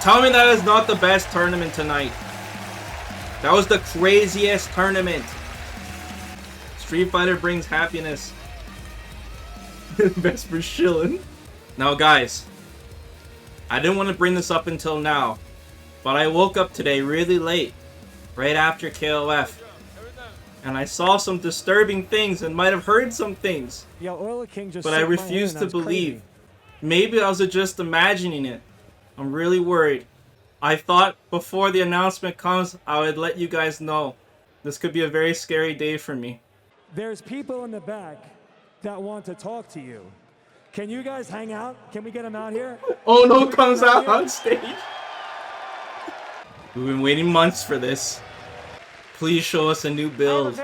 Tell me that is not the best tournament tonight. That was the craziest tournament. Street Fighter brings happiness. Vesper shilling. Now guys, I didn't want to bring this up until now, but I woke up today really late, right after KOF, and I saw some disturbing things and might have heard some things, but I refuse to believe. Maybe I was just imagining it. I'm really worried. I thought before the announcement comes, I would let you guys know. This could be a very scary day for me. There's people in the back that want to talk to you. Can you guys hang out? Can we get them out here? Oh no, comes out on stage. We've been waiting months for this. Please show us a new build.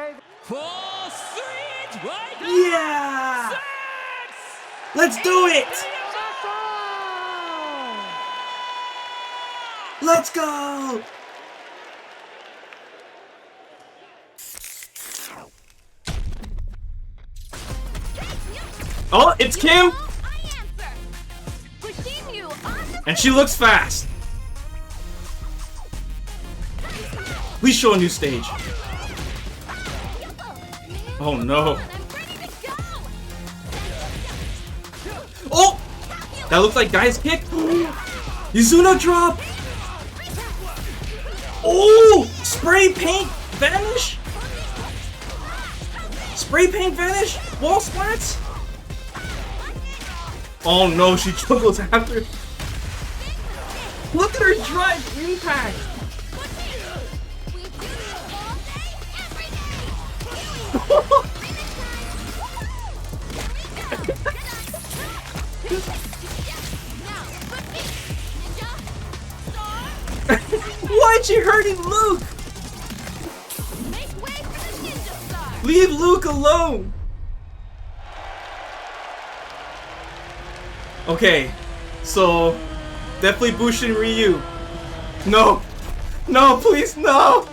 Yeah! Let's do it! Let's go! Oh, it's Kim! And she looks fast. Please show a new stage. Oh no. Oh! That looks like Guy's kick. Yuzuna drop! Oh! Spray paint vanish? Spray paint vanish? Wall splats? Oh no, she juggles after. Look at her drive impact. Why'd she hurting Luke? Leave Luke alone. Okay, so definitely Bushin Ryu. No, no, please, no.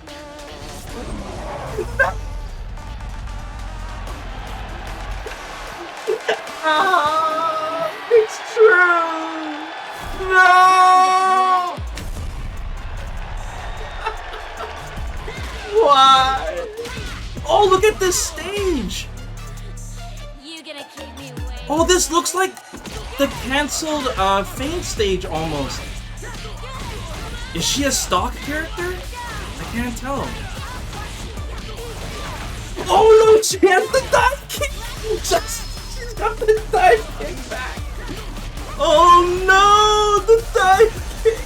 It's true. No. Why? Oh, look at this stage. Oh, this looks like the cancelled Feint stage almost. Is she a stock character? I can't tell. Oh no, she has the dive kick! She's got the dive kick back! Oh no, the dive kick!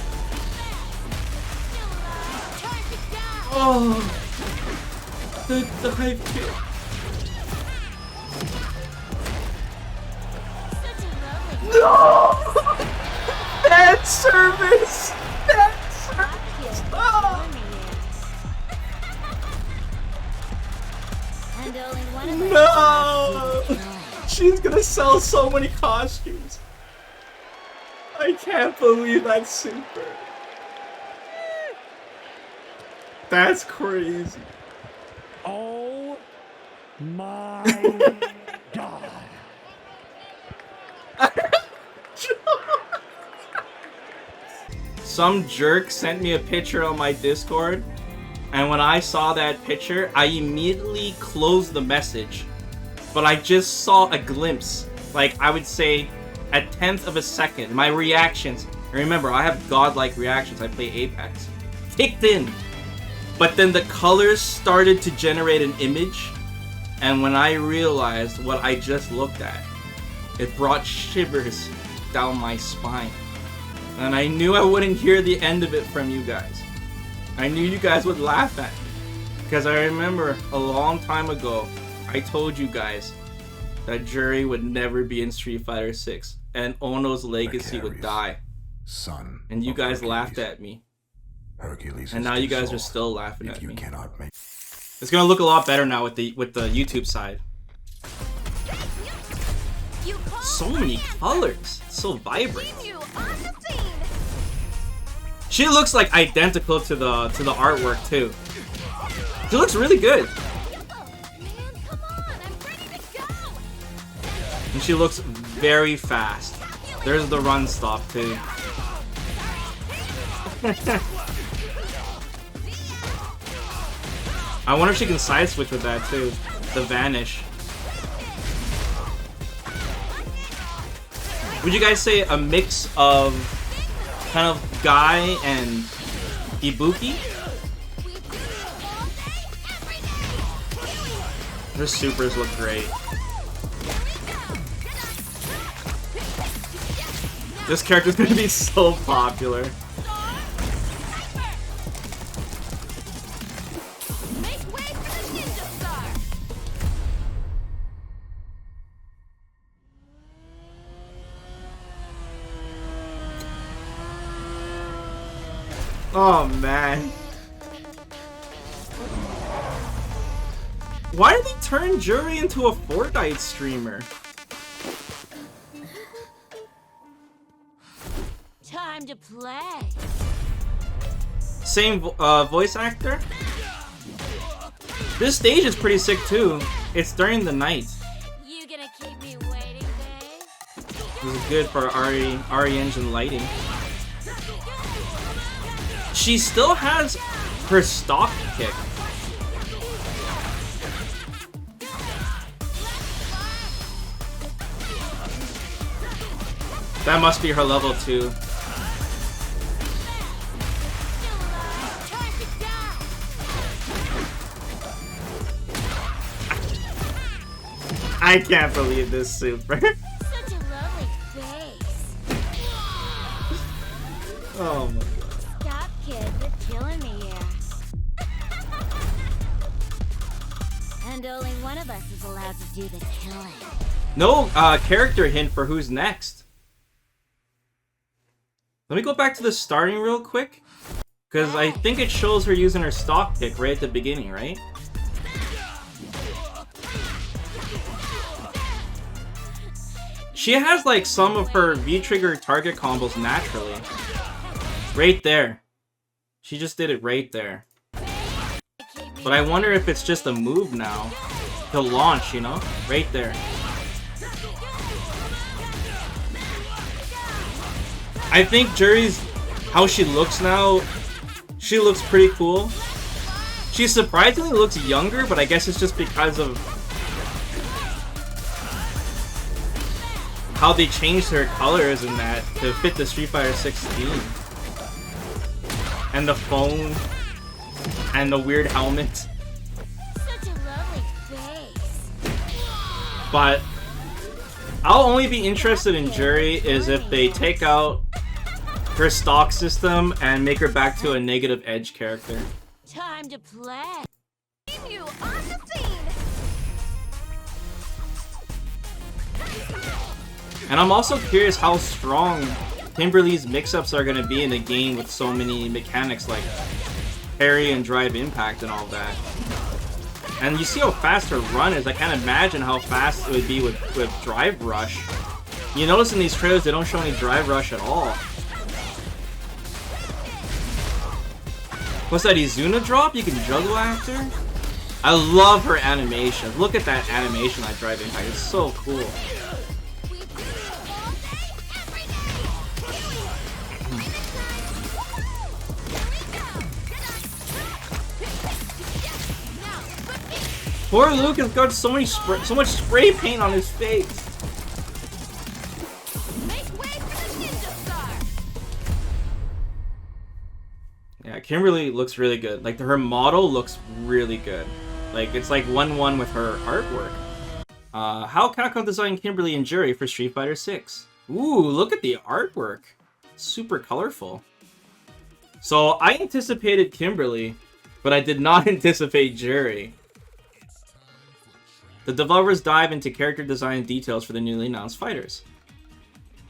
Oh, the dive kick. No! Bad service! Bad service! Oh. No! She's gonna sell so many costumes. I can't believe that's super. That's crazy. Oh my god. Some jerk sent me a picture on my Discord, and when I saw that picture, I immediately closed the message. But I just saw a glimpse, like I would say a 1/10 of a second. My reactions, and remember, I have godlike reactions, I play Apex, kicked in. But then the colors started to generate an image, and when I realized what I just looked at, it brought shivers down my spine. And I knew I wouldn't hear the end of it from you guys. I knew you guys would laugh at me. Because I remember a long time ago, I told you guys that Juri would never be in Street Fighter 6 and Ono's legacy would die. Son and you guys Hercules. Laughed at me. Hercules and now you guys are still laughing at me. Cannot make... It's gonna look a lot better now with the YouTube side. So many colors, it's so vibrant. She looks like identical to the artwork too. She looks really good. And she looks very fast. There's the run stop too. I wonder if she can side switch with that too. The vanish. Would you guys say a mix of kind of Guy and Ibuki? Her supers look great. This character's gonna be so popular. Oh man. Why did they turn Juri into a Fortnite streamer? Time to play. Same voice actor? This stage is pretty sick too. It's during the night. You gonna keep me waiting, babe? This is good for RE engine lighting. She still has her stock kick. That must be her level 2. I can't believe this super. Such a lovely face. Oh my god. Stop, kid. You're killing me here. And only one of us is allowed to do the killing. No character hint for who's next. Let me go back to the starting real quick. Because I think it shows her using her stock pick right at the beginning, right? She has like some of her V-trigger target combos naturally. Right there. She just did it right there. But I wonder if it's just a move now. To launch, you know? Right there. I think Juri's, how she looks now, she looks pretty cool. She surprisingly looks younger, but I guess it's just because of how they changed her colors and that to fit the Street Fighter 16. And the phone. And the weird helmet. Such a lovely face. But I'll only be interested in Juri is if they take out her stock system and make her back to a negative edge character. Time to play. You on the scene. And I'm also curious how strong Kimberly's mix-ups are going to be in a game with so many mechanics like parry and drive impact and all that. And you see how fast her run is. I can't imagine how fast it would be with drive rush. You notice in these trailers they don't show any drive rush at all. What's that, Izuna drop? You can juggle after? I love her animation. Look at that animation I drive impact. It's so cool. Poor Luke has got so much spray paint on his face. Make way for the ninja star. Yeah, Kimberly looks really good. Like her model looks really good. Like it's like 1-1 with her artwork. How Capcom designed Kimberly and Juri for Street Fighter 6. Ooh, look at the artwork. Super colorful. So I anticipated Kimberly, but I did not anticipate Juri. The developers dive into character design details for the newly announced fighters.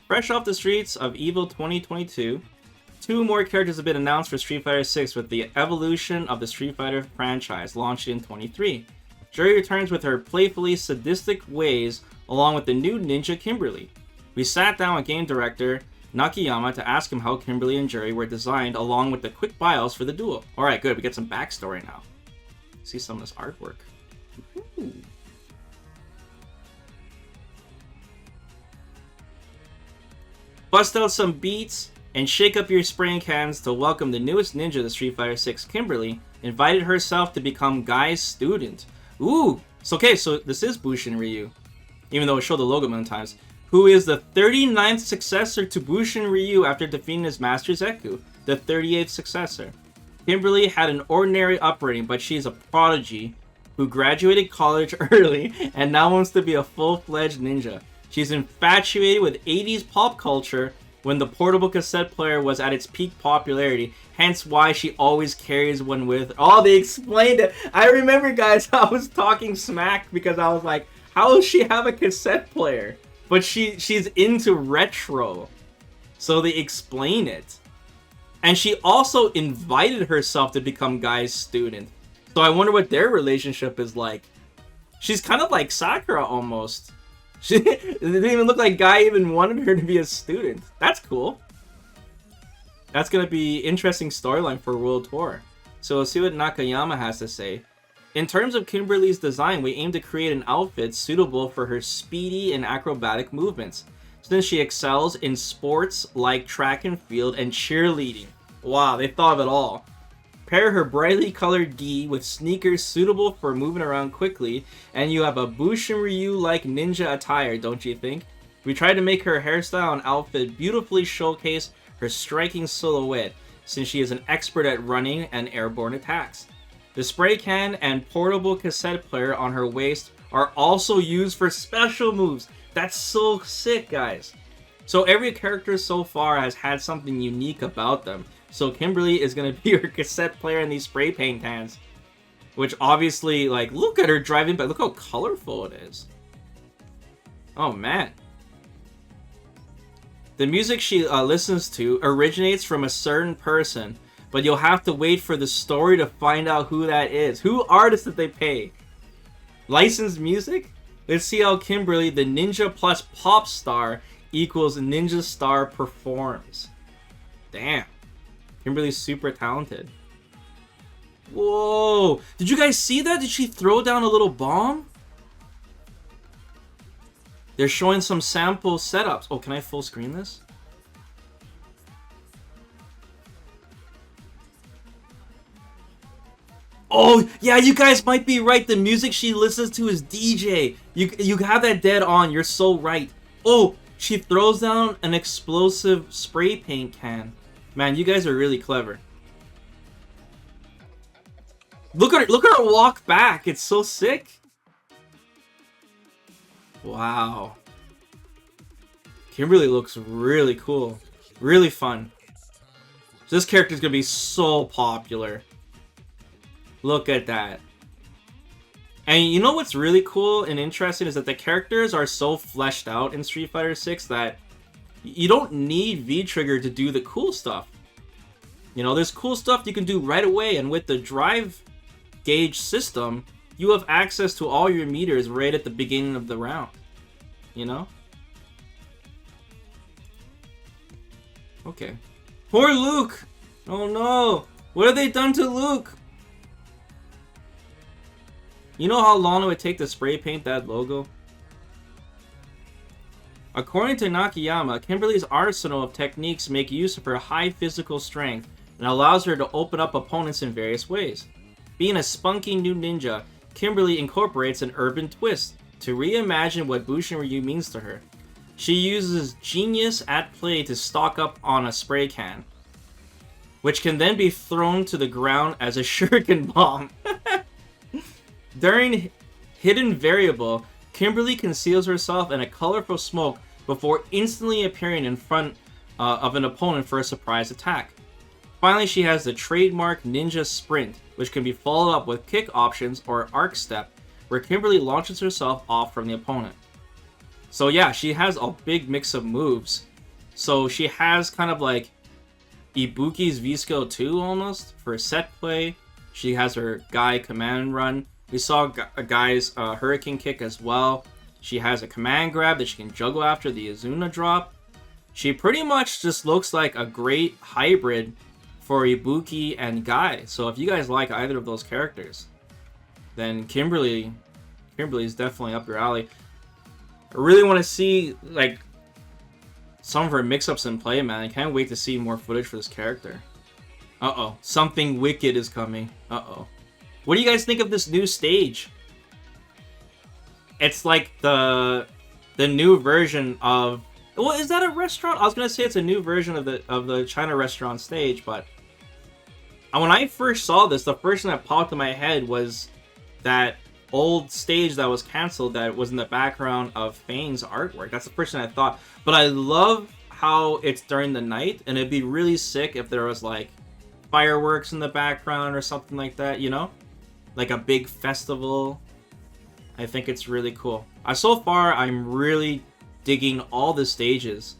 Fresh off the streets of EVO 2022, 2 more characters have been announced for Street Fighter 6 with the evolution of the Street Fighter franchise launched in 23. Juri returns with her playfully sadistic ways along with the new ninja Kimberly. We sat down with game director Nakayama to ask him how Kimberly and Juri were designed along with the quick bios for the duel. Alright, good, we get some backstory now. See some of this artwork. Ooh. Bust out some beats, and shake up your spraying cans to welcome the newest ninja to Street Fighter 6, Kimberly, invited herself to become Guy's student. Ooh, so okay, so this is Bushin Ryu, even though it showed the logo many times, who is the 39th successor to Bushin Ryu after defeating his master Zeku, the 38th successor. Kimberly had an ordinary upbringing, but she's a prodigy who graduated college early and now wants to be a full-fledged ninja. She's infatuated with 80s pop culture when the portable cassette player was at its peak popularity, hence why she always carries one with her. Oh, they explained it. I remember, guys, I was talking smack because I was like, how does she have a cassette player? But she's into retro. So they explain it. And she also invited herself to become Guy's student. So I wonder what their relationship is like. She's kind of like Sakura almost. She it didn't even look like Guy even wanted her to be a student. That's cool. That's gonna be interesting storyline for World Tour. So we'll see what Nakayama has to say. In terms of Kimberly's design, we aim to create an outfit suitable for her speedy and acrobatic movements, since she excels in sports like track and field and cheerleading. Wow, they thought of it all. Pair her brightly colored gi with sneakers suitable for moving around quickly, and you have a Bushin Ryu-like ninja attire, don't you think? We tried to make her hairstyle and outfit beautifully showcase her striking silhouette, since she is an expert at running and airborne attacks. The spray can and portable cassette player on her waist are also used for special moves. That's so sick, guys. So every character so far has had something unique about them. So Kimberly is going to be her cassette player in these spray paint cans. Which obviously, like, look at her driving back. Look how colorful it is. Oh, man. The music she listens to originates from a certain person. But you'll have to wait for the story to find out who that is. Who artist did they pay? Licensed music? Let's see how Kimberly, the ninja plus pop star, equals ninja star performs. Damn. Kimberly's super talented. Whoa! Did you guys see that? Did she throw down a little bomb? They're showing some sample setups. Oh, can I full screen this? Oh, yeah, you guys might be right. The music she listens to is DJ. You have that dead on. You're so right. Oh, she throws down an explosive spray paint can. Man, you guys are really clever. Look at her walk back. It's so sick. Wow. Kimberly looks really cool. Really fun. This character's gonna be so popular. Look at that. And you know what's really cool and interesting is that the characters are so fleshed out in Street Fighter 6 that you don't need V-Trigger to do the cool stuff. You know, there's cool stuff you can do right away, and with the drive gauge system, you have access to all your meters right at the beginning of the round. You know? Okay. Poor Luke! Oh no! What have they done to Luke? You know how long it would take to spray paint that logo? According to Nakayama, Kimberly's arsenal of techniques make use of her high physical strength and allows her to open up opponents in various ways. Being a spunky new ninja, Kimberly incorporates an urban twist to reimagine what Bushin Ryu means to her. She uses genius at play to stock up on a spray can, which can then be thrown to the ground as a shuriken bomb. During Hidden Variable, Kimberly conceals herself in a colorful smoke before instantly appearing in front of an opponent for a surprise attack. Finally, she has the trademark Ninja Sprint, which can be followed up with kick options or arc step, where Kimberly launches herself off from the opponent. So yeah, she has a big mix of moves. So she has kind of like Ibuki's V-Skill 2 almost for set play. She has her Guy command run. We saw a Guy's Hurricane Kick as well. She has a command grab that she can juggle after the Azuna drop. She pretty much just looks like a great hybrid for Ibuki and Guy. So if you guys like either of those characters, then Kimberly is definitely up your alley. I really want to see like Some of her mix-ups in play, man. I can't wait to see more footage for this character. Uh-oh. Something wicked is coming. Uh-oh. What do you guys think of this new stage? It's like the new version of... Well, is that a restaurant? I was gonna say it's a new version of the China restaurant stage, but... When I first saw this, the first thing that popped in my head was that old stage that was cancelled that was in the background of Fane's artwork. That's the first thing I thought. But I love how it's during the night, and it'd be really sick if there was like fireworks in the background or something like that, you know? Like a big festival. I think it's really cool. So far, I'm really digging all the stages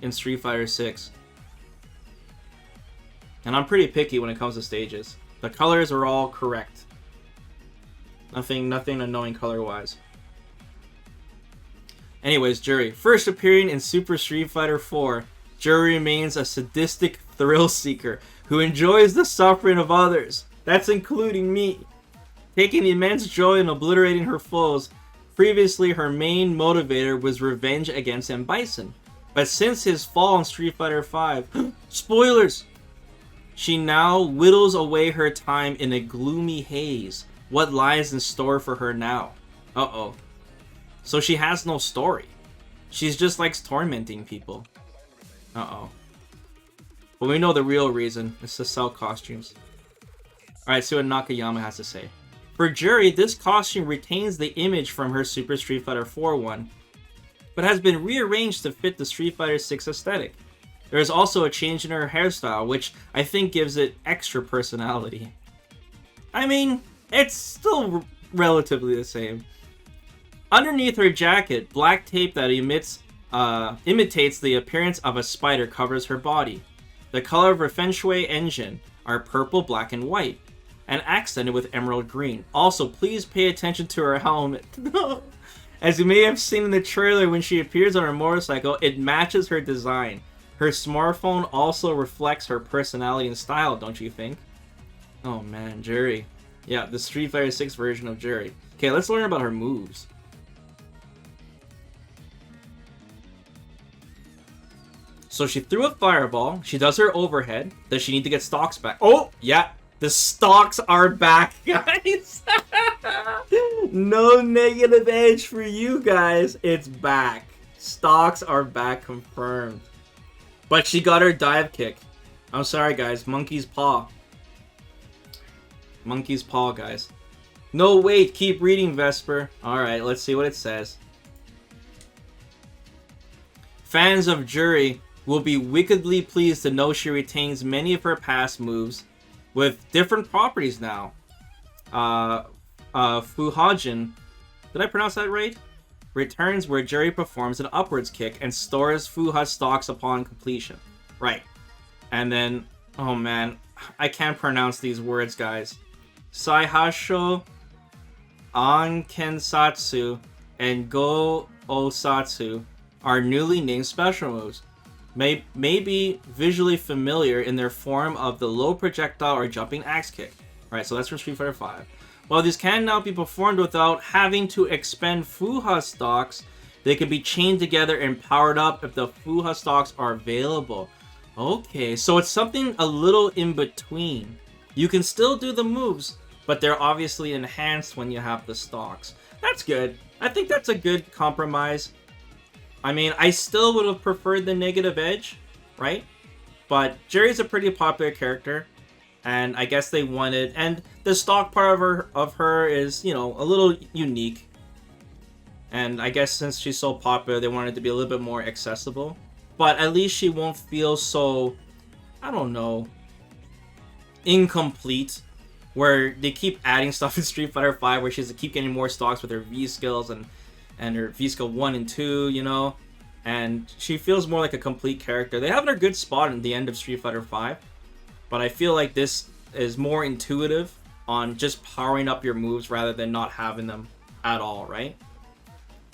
in Street Fighter 6. And I'm pretty picky when it comes to stages. The colors are all correct. Nothing annoying color-wise. Anyways, Juri. First appearing in Super Street Fighter 4, Juri remains a sadistic thrill-seeker who enjoys the suffering of others. That's including me. Taking immense joy in obliterating her foes, previously her main motivator was revenge against M. Bison. But since his fall in Street Fighter V, spoilers! She now whittles away her time in a gloomy haze. What lies in store for her now? Uh-oh. So she has no story. She's just likes tormenting people. Uh-oh. But we know the real reason. It's to sell costumes. Alright, see what Nakayama has to say. For Juri, this costume retains the image from her Super Street Fighter 4 one, but has been rearranged to fit the Street Fighter 6 aesthetic. There is also a change in her hairstyle, which I think gives it extra personality. I mean, it's still relatively the same. Underneath her jacket, black tape that imitates the appearance of a spider covers her body. The color of her Feng Shui engine are purple, black, and white, and accented with emerald green. Also, please pay attention to her helmet. As you may have seen in the trailer when she appears on her motorcycle, it matches her design. Her smartphone also reflects her personality and style, don't you think? Oh man, Juri. Yeah, the Street Fighter 6 version of Juri. Okay, let's learn about her moves. So she threw a fireball, she does her overhead, does she need to get stocks back? Oh, yeah, the stocks are back, guys! No negative edge for you guys, it's back. Stocks are back, confirmed. But she got her dive kick. I'm sorry, guys. Monkey's paw. Monkey's paw, guys. No, wait. Keep reading, Vesper. Alright, let's see what it says. Fans of Juri will be wickedly pleased to know she retains many of her past moves with different properties now. Fuhajin. Did I pronounce that right? Returns where Juri performs an upwards kick and stores Fuha stocks upon completion. Right. And then, oh man, I can't pronounce these words, guys. Saihasho, Ankensatsu, and Go Osatsu are newly named special moves. May be visually familiar in their form of the low projectile or jumping axe kick. Right, so that's from Street Fighter V. While these can now be performed without having to expend Fuha stocks, they can be chained together and powered up if the Fuha stocks are available. Okay, so it's something a little in between. You can still do the moves, but they're obviously enhanced when you have the stocks. That's good. I think that's a good compromise. I mean, I still would have preferred the negative edge, right? But Juri's a pretty popular character. And I guess they wanted, and the stock part of her is, you know, a little unique. And I guess since she's so popular, they wanted it to be a little bit more accessible. But at least she won't feel so, I don't know, incomplete. Where they keep adding stuff in Street Fighter V, where she has to keep getting more stocks with her V skills and her V skill 1 and 2, you know. And she feels more like a complete character. They have her good spot in the end of Street Fighter V. But I feel like this is more intuitive on just powering up your moves rather than not having them at all, right?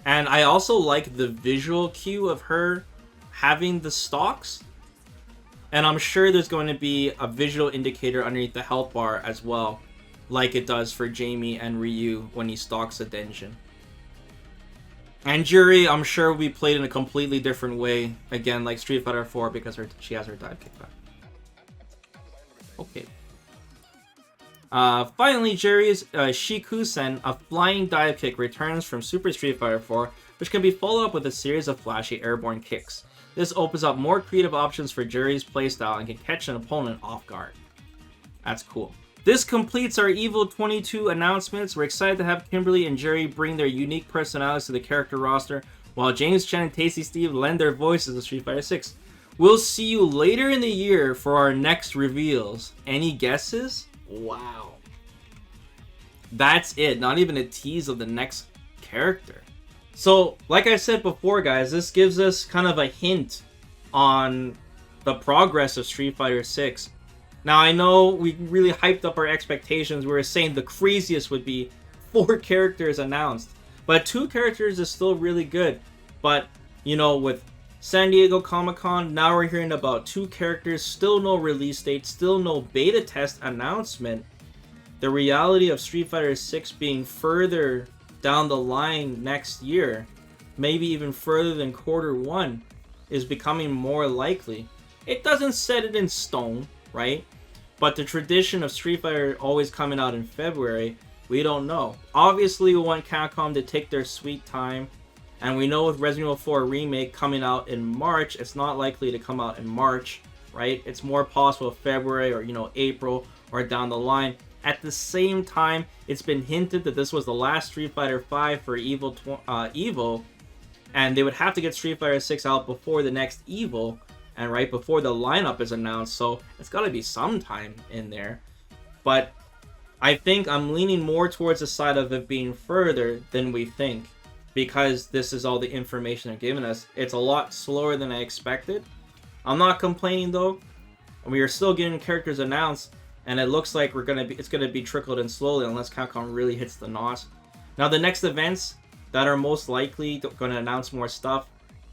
And I also like the visual cue of her having the stocks. And I'm sure there's going to be a visual indicator underneath the health bar as well, like it does for Jamie and Ryu when he stalks a dungeon. And Juri, I'm sure will be played in a completely different way. Again, like Street Fighter 4 because she has her dive kick back. Okay. Finally, Juri's Shikusen, a flying dive kick, returns from Super Street Fighter 4, which can be followed up with a series of flashy airborne kicks. This opens up more creative options for Juri's playstyle and can catch an opponent off guard. That's cool. This completes our Evo 22 announcements. We're excited to have Kimberly and Juri bring their unique personalities to the character roster, while James Chen and Tasty Steve lend their voices to Street Fighter 6. We'll see you later in the year for our next reveals. Any guesses? Wow. That's it. Not even a tease of the next character. So, like I said before, guys, this gives us kind of a hint on the progress of Street Fighter 6. Now, I know we really hyped up our expectations. We were saying the craziest would be 4 characters announced. But 2 characters is still really good. But, you know, with San Diego Comic-Con, now we're hearing about 2 characters, still no release date, still no beta test announcement. The reality of Street Fighter 6 being further down the line next year, maybe even further than Q1, is becoming more likely. It doesn't set it in stone, right? But the tradition of Street Fighter always coming out in February, we don't know. Obviously, we want Capcom to take their sweet time. And we know with Resident Evil 4 Remake coming out in March, it's not likely to come out in March, right? It's more possible February or, you know, April or down the line. At the same time, it's been hinted that this was the last Street Fighter 5 for Evo, and they would have to get Street Fighter 6 out before the next Evo, and right before the lineup is announced, so it's got to be some time in there. But I think I'm leaning more towards the side of it being further than we think, because this is all the information they're giving us. It's a lot slower than I expected. I'm not complaining though. We are still getting characters announced, and it looks like it's gonna be trickled in slowly unless Capcom really hits the NOS. Now the next events that are most likely going to announce more stuff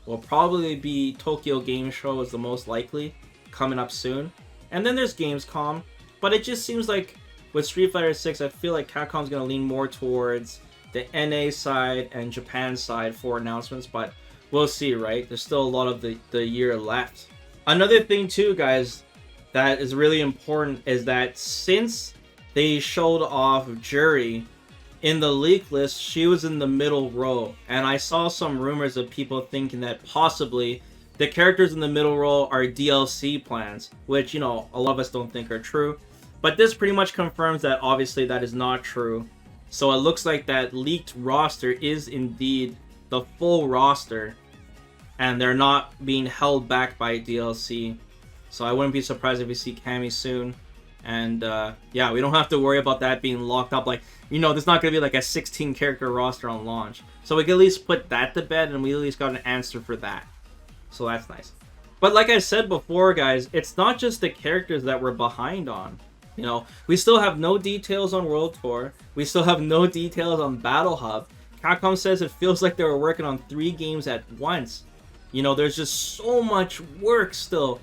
will probably be Tokyo Game Show is the most likely, coming up soon. And then there's Gamescom, but it just seems like with Street Fighter 6, I feel like Capcom's going to lean more towards the NA side and Japan side for announcements, but we'll see, right? There's still a lot of the year left. Another thing too, guys, that is really important is that since they showed off Juri in the leak list, she was in the middle row, and I saw some rumors of people thinking that possibly the characters in the middle row are DLC plans, which, you know, a lot of us don't think are true. But this pretty much confirms that obviously that is not true. So it looks like that leaked roster is indeed the full roster, and they're not being held back by DLC. So I wouldn't be surprised if we see Cammy soon. And yeah, we don't have to worry about that being locked up. Like, you know, there's not going to be like a 16 character roster on launch. So we can at least put that to bed, and we at least got an answer for that. So that's nice. But like I said before, guys, it's not just the characters that we're behind on. You know, we still have no details on World Tour. We still have no details on Battle Hub. Capcom says it feels like they were working on 3 games at once. You know, there's just so much work still.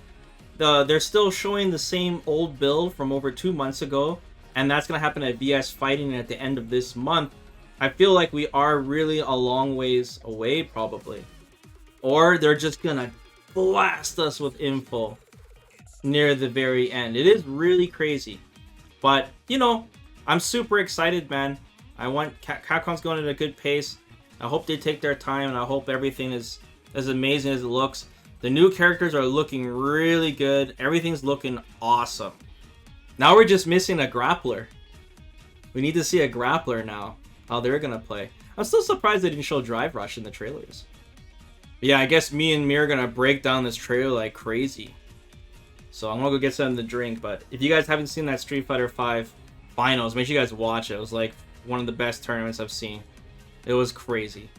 They're still showing the same old build from over 2 months ago, and that's going to happen at VS Fighting at the end of this month. I feel like we are really a long ways away, probably. Or they're just going to blast us with info near the very end. It is really crazy. But, you know, I'm super excited, man. I want Capcom's going at a good pace. I hope they take their time, and I hope everything is as amazing as it looks. The new characters are looking really good. Everything's looking awesome. Now we're just missing a grappler. We need to see a grappler now. How they're going to play. I'm still surprised they didn't show Drive Rush in the trailers. But yeah, I guess me and Mir are going to break down this trailer like crazy. So I'm going to go get something to drink. But if you guys haven't seen that Street Fighter 5 finals, make sure you guys watch it. It was like one of the best tournaments I've seen. It was crazy.